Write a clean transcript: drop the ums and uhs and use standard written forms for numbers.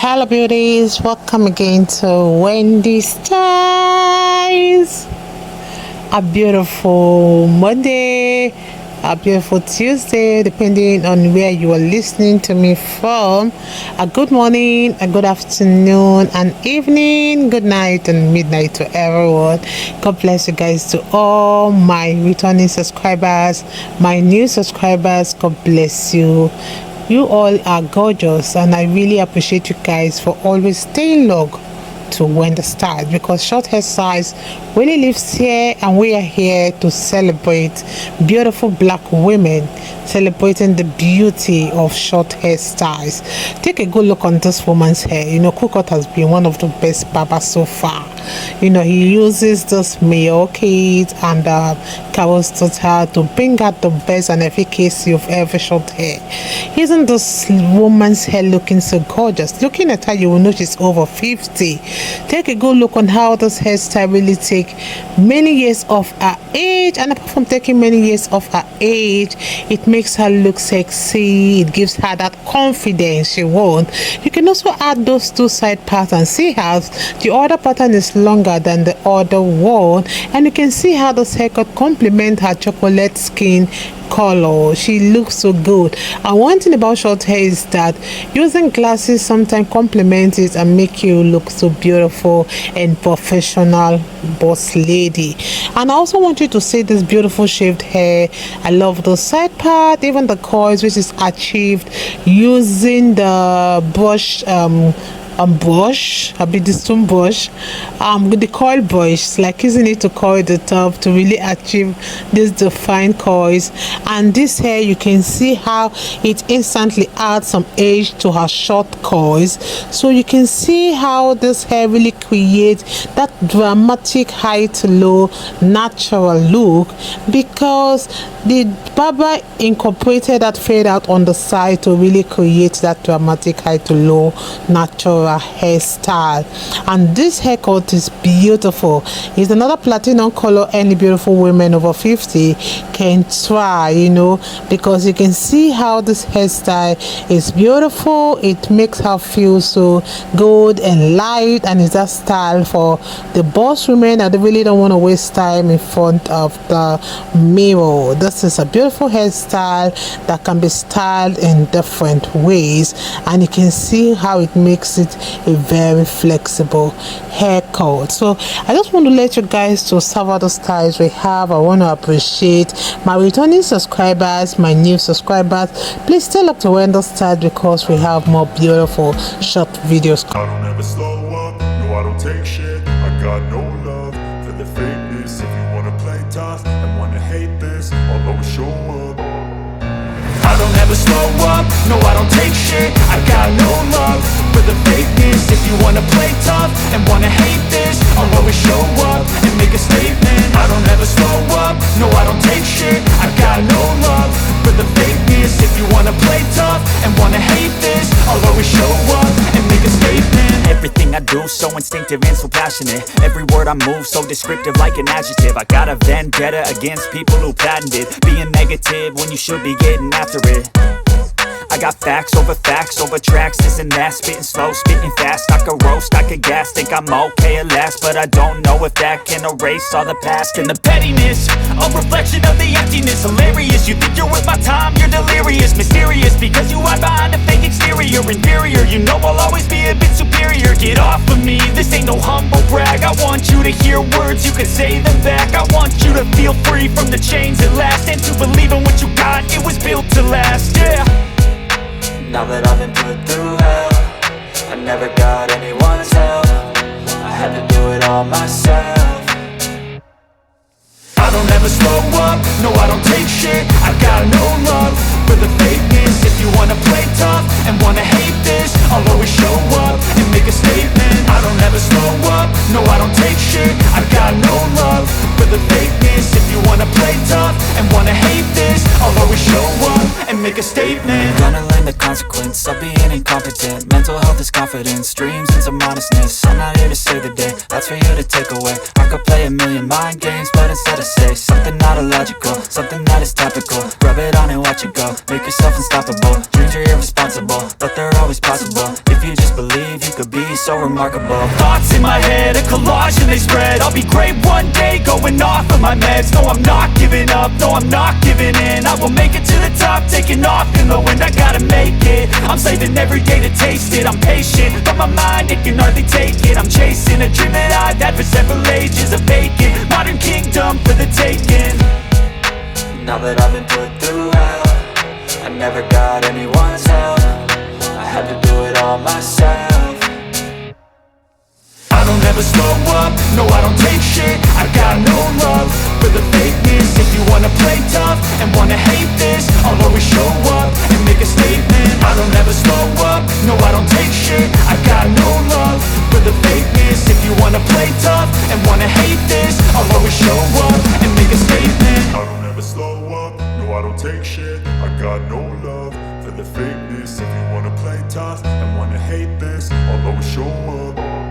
Hello beauties, welcome again to Wendy Styles. A beautiful Monday, a beautiful Tuesday, depending on where you are listening to me from. A good morning, a good afternoon, an evening, good night and midnight to everyone. God bless you guys. To all my returning subscribers, my new subscribers, God bless you. You all are gorgeous, and I really appreciate you guys for always staying logged to Wendy Styles, because short hair size really lives here, and we are here to celebrate beautiful black women, celebrating the beauty of short hairstyles. Take a good look on this woman's hair. Kukot has been one of the best barbers so far. He uses this Mayo kit and Carol's Total to bring out the best and efficacy of every short hair. Isn't this woman's hair looking so gorgeous? Looking at her, you will know she's over 50. Take a good look on how this hairstyle really take many years of her age, and apart from taking many years of her age, it makes her look sexy. It gives her that confidence she wants. You can also add those two side patterns. See how the other pattern is longer than the other one, and you can see how this haircut complements her chocolate skin color. She looks so good. And one thing about short hair is that using glasses sometimes complements it and make you look so beautiful and professional boss lady. And I also want you to see this beautiful shaved hair. I love the side part, even the coils, which is achieved using the brush brush, a bit distant brush, with the coil brush, like using it to coil the top to really achieve this defined coils. And this hair, you can see how it instantly adds some age to her short coils. So you can see how this hair really creates that dramatic high to low natural look, because the barber incorporated that fade out on the side to really create that dramatic high to low natural hairstyle. And this haircut is beautiful. It's another platinum color any beautiful women over 50 can try, because you can see how this hairstyle is beautiful. It makes her feel so good and light, and it's that style for the boss women that really don't want to waste time in front of the mirror. This is a beautiful hairstyle that can be styled in different ways, and you can see how it makes it a very flexible haircut. So I just want to let you guys to several the styles we have. I want to appreciate my returning subscribers, my new subscribers. Please stay up to Wendy Styles, because we have more beautiful short videos. I don't ever slow up, no I don't take shit. I got no love for the fakeness. If you wanna play tough and wanna hate this, I'll always show up. I don't ever slow up, no I don't take shit. I got no love for the fakeness. If you wanna play tough and wanna hate this, I'll always show up and make a statement. I don't ever slow up, no I don't take shit. I got no love for the fakeness. If you wanna play tough and wanna hate this, I'll always show up and make a statement. Everything I do so instinctive and so passionate. Every word I move so descriptive like an adjective. I got a vendetta against people who patented being negative when you should be getting after it. I got facts over tracks, this and that. Spitting slow, spitting fast. I could roast, I could gas. Think I'm okay at last, but I don't know if that can erase all the past. And the pettiness, a reflection of the emptiness. Hilarious, you think you're worth my time, you're delirious. Mysterious, because you hide behind a fake exterior. Inferior, you know I'll always be a bit superior. Get off of me, this ain't no humble brag. I want you to hear words, you can say them back. I want you to feel free from the chains at last, and to believe in what you got, it was built to last, yeah. Now that I've been put through hell, I never got anyone's help. I had to do it all myself. I don't ever slow up, no I don't take shit. I got no love for the fakeness. If you wanna play tough and wanna hate this, I'll always show up and make a statement. I don't ever slow up, no I don't take shit. I got no love for the fakeness. If you wanna play tough and wanna hate this, I'll always show up and make a statement. Gonna learn the consequence of being incompetent. Mental health is confidence, dreams and some honestness. I'm not here to save the day, that's for you to take away. I could play a million mind games, but instead I say something not illogical, something that is topical. Rub it on and watch it go, make yourself unstoppable. Dreams are irresponsible, but they're always possible. If you just believe, so remarkable. Thoughts in my head, a collage and they spread. I'll be great one day, going off of my meds. No, I'm not giving up, no, I'm not giving in. I will make it to the top, taking off in the wind. I gotta make it, I'm saving every day to taste it. I'm patient, but my mind, it can hardly take it. I'm chasing a dream that I've had for several ages. A vacant, modern kingdom for the taking. Now that I've been put through hell, I never got anyone's help. I had to do it all myself. I don't ever slow up, no I don't take shit. I got no love for the fakeness. If you wanna play tough and wanna hate this, I'll always show up and make a statement. I don't ever slow up, no I don't take shit. I got no love for the fakeness. If you wanna play tough and wanna hate this, I'll always show up and make a statement. I don't ever slow up, no I don't take shit. I got no love for the fakeness. If you wanna play tough and wanna hate this, I'll always show up.